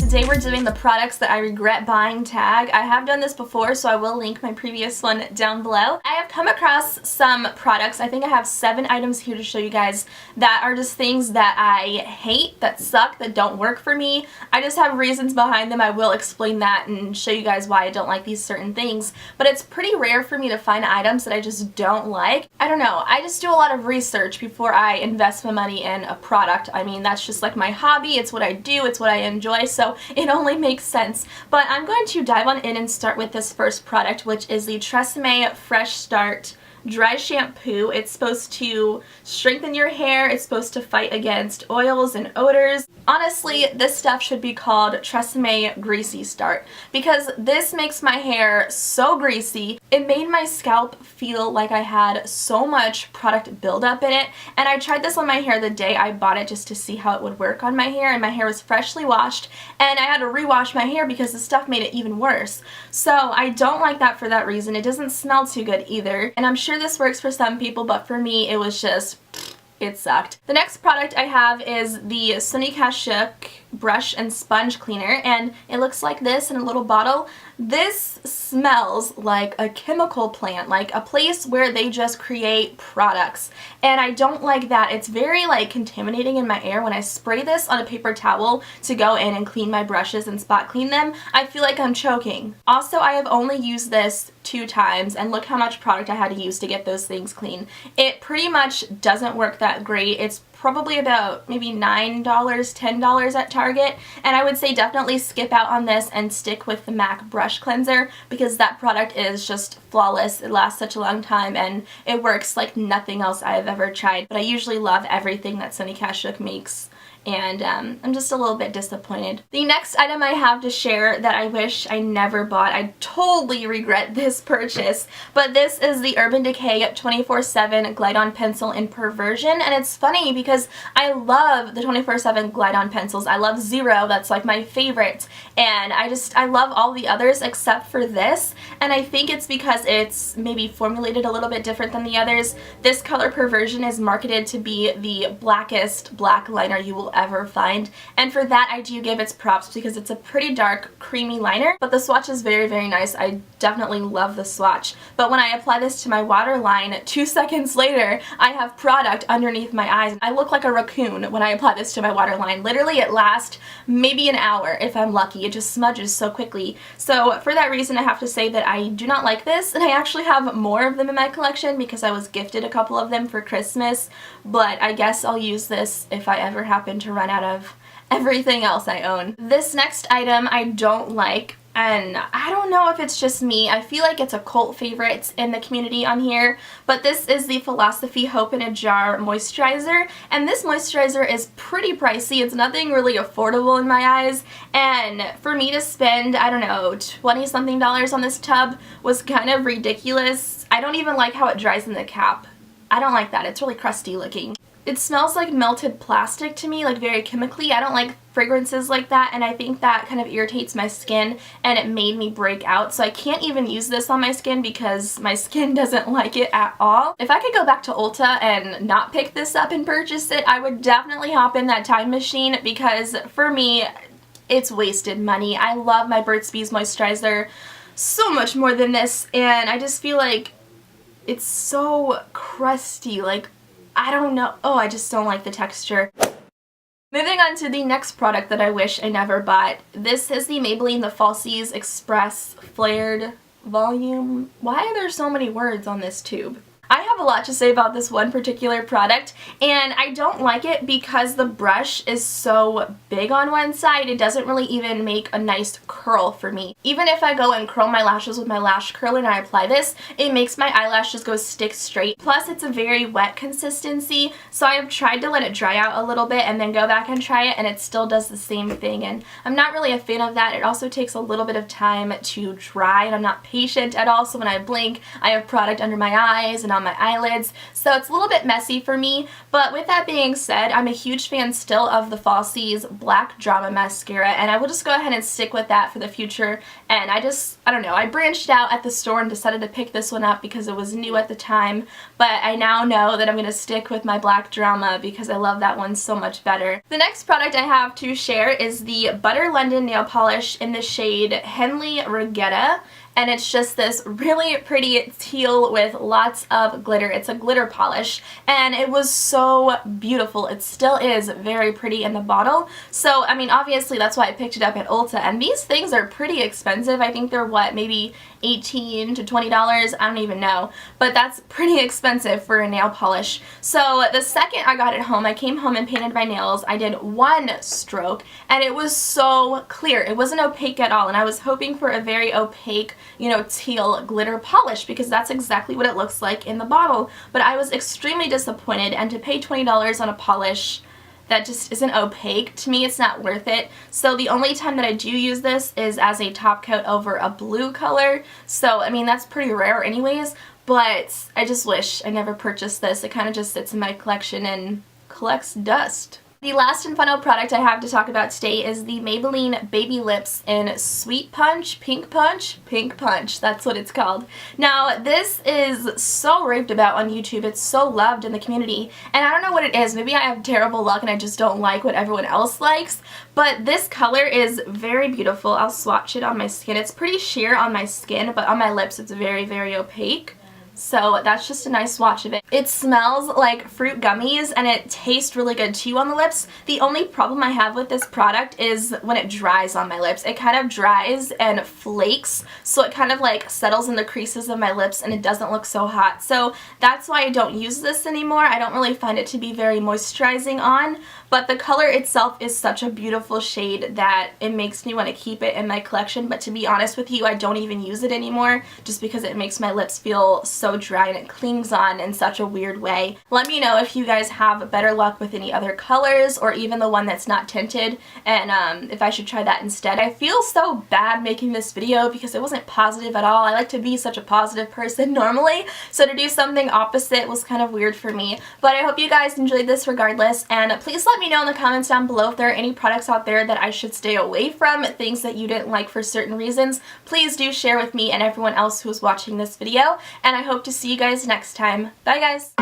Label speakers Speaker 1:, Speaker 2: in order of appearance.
Speaker 1: Today we're doing the products that I regret buying tag. I have done this before, so I will link my previous one down below. I have come across some products. I think I have 7 items here to show you guys that are just things that I hate, that suck, that don't work for me. I just have reasons behind them. I will explain that and show you guys why I don't like these certain things. But it's pretty rare for me to find items that I just don't like. I don't know. I just do a lot of research before I invest my money in a product. I mean, that's just like my hobby. It's what I do. It's what I enjoy. So it only makes sense. But I'm going to dive on in and start with this first product, which is the Tresemme Fresh Start Dry Shampoo. It's supposed to strengthen your hair. It's supposed to fight against oils and odors. Honestly, this stuff should be called Tresemme Greasy Start because this makes my hair so greasy. It made my scalp feel like I had so much product buildup in it, and I tried this on my hair the day I bought it just to see how it would work on my hair, and my hair was freshly washed, and I had to rewash my hair because the stuff made it even worse. So I don't like that for that reason. It doesn't smell too good either, and I'm sure this works for some people, but for me it was just, it sucked. The next product I have is the Sunny Kashuk brush and sponge cleaner, and it looks like this in a little bottle. This smells like a chemical plant, like a place where they just create products, and I don't like that. It's very like contaminating in my air. When I spray this on a paper towel to go in and clean my brushes and spot clean them, I feel like I'm choking. Also, I have only used this 2 times, and look how much product I had to use to get those things clean. It pretty much doesn't work that great. It's probably about maybe $9, $10 at Target, and I would say definitely skip out on this and stick with the MAC brush cleanser because that product is just flawless. It lasts such a long time and it works like nothing else I've ever tried. But I usually love everything that Sunny Kashuk makes, and I'm just a little bit disappointed. The next item I have to share that I wish I never bought, I totally regret this purchase, but this is the Urban Decay 24/7 Glide-On Pencil in Perversion, and it's funny because I love the 24/7 Glide-On pencils. I love Zero, that's like my favorite, and I love all the others except for this, and I think it's because it's maybe formulated a little bit different than the others. This color Perversion is marketed to be the blackest black liner you will ever find, and for that I do give its props because it's a pretty dark creamy liner, but the swatch is very, very nice. I definitely love the swatch, but when I apply this to my waterline, 2 seconds later I have product underneath my eyes. I look like a raccoon when I apply this to my waterline. Literally it lasts maybe an hour if I'm lucky. It just smudges so quickly. So for that reason I have to say that I do not like this, and I actually have more of them in my collection because I was gifted a couple of them for Christmas, but I guess I'll use this if I ever happen to run out of everything else I own. This next item I don't like, and I don't know if it's just me. I feel like it's a cult favorite in the community on here, but this is the Philosophy Hope in a Jar moisturizer, and this moisturizer is pretty pricey. It's nothing really affordable in my eyes, and for me to spend, I don't know, 20-something dollars on this tub was kind of ridiculous. I don't even like how it dries in the cap. I don't like that. It's really crusty looking. It smells like melted plastic to me, like very chemically. I don't like fragrances like that, and I think that kind of irritates my skin, and it made me break out. So I can't even use this on my skin because my skin doesn't like it at all. If I could go back to Ulta and not pick this up and purchase it, I would definitely hop in that time machine because for me, it's wasted money. I love my Burt's Bees moisturizer so much more than this, and I just feel like it's so crusty. Like, I don't know. Oh, I just don't like the texture. Moving on to the next product that I wish I never bought. This is the Maybelline The Falsies Express Flared Volume. Why are there so many words on this tube? I have a lot to say about this one particular product, and I don't like it because the brush is so big on one side. It doesn't really even make a nice curl for me. Even if I go and curl my lashes with my lash curler and I apply this, it makes my eyelashes go stick straight. Plus, it's a very wet consistency, so I have tried to let it dry out a little bit and then go back and try it, and it still does the same thing, and I'm not really a fan of that. It also takes a little bit of time to dry, and I'm not patient at all, so when I blink, I have product under my eyes and around my eyelids, so it's a little bit messy for me. But with that being said, I'm a huge fan still of the Falsies Black Drama Mascara, and I will just go ahead and stick with that for the future. And I don't know, I branched out at the store and decided to pick this one up because it was new at the time, but I now know that I'm going to stick with my Black Drama because I love that one so much better. The next product I have to share is the Butter London nail polish in the shade Henley Regatta, and it's just this really pretty teal with lots of glitter. It's a glitter polish, and it was so beautiful. It still is very pretty in the bottle. So, I mean, obviously that's why I picked it up at Ulta, and these things are pretty expensive. I think they're, what, maybe $18 to $20? I don't even know, but that's pretty expensive for a nail polish. So the second I got it home, I came home and painted my nails. I did one stroke, and it was so clear. It wasn't opaque at all, and I was hoping for a very opaque, you know, teal glitter polish because that's exactly what it looks like in the bottle. But I was extremely disappointed, and to pay $20 on a polish that just isn't opaque, to me it's not worth it. So the only time that I do use this is as a top coat over a blue color. So I mean, that's pretty rare anyways, but I just wish I never purchased this. It kind of just sits in my collection and collects dust. The last and final product I have to talk about today is the Maybelline Baby Lips in Sweet Punch, Pink Punch? Pink Punch, that's what it's called. Now, this is so raved about on YouTube. It's so loved in the community, and I don't know what it is. Maybe I have terrible luck and I just don't like what everyone else likes, but this color is very beautiful. I'll swatch it on my skin. It's pretty sheer on my skin, but on my lips it's very, very opaque. So that's just a nice swatch of it. It smells like fruit gummies, and it tastes really good too on the lips. The only problem I have with this product is when it dries on my lips. It kind of dries and flakes, so it kind of like settles in the creases of my lips and it doesn't look so hot. So that's why I don't use this anymore. I don't really find it to be very moisturizing on, but the color itself is such a beautiful shade that it makes me want to keep it in my collection. But to be honest with you, I don't even use it anymore just because it makes my lips feel so dry and it clings on in such a weird way. Let me know if you guys have better luck with any other colors or even the one that's not tinted, and if I should try that instead. I feel so bad making this video because it wasn't positive at all. I like to be such a positive person normally, so to do something opposite was kind of weird for me. But I hope you guys enjoyed this regardless, and please let me know in the comments down below if there are any products out there that I should stay away from, things that you didn't like for certain reasons. Please do share with me and everyone else who's watching this video, and I hope to see you guys next time. Bye guys!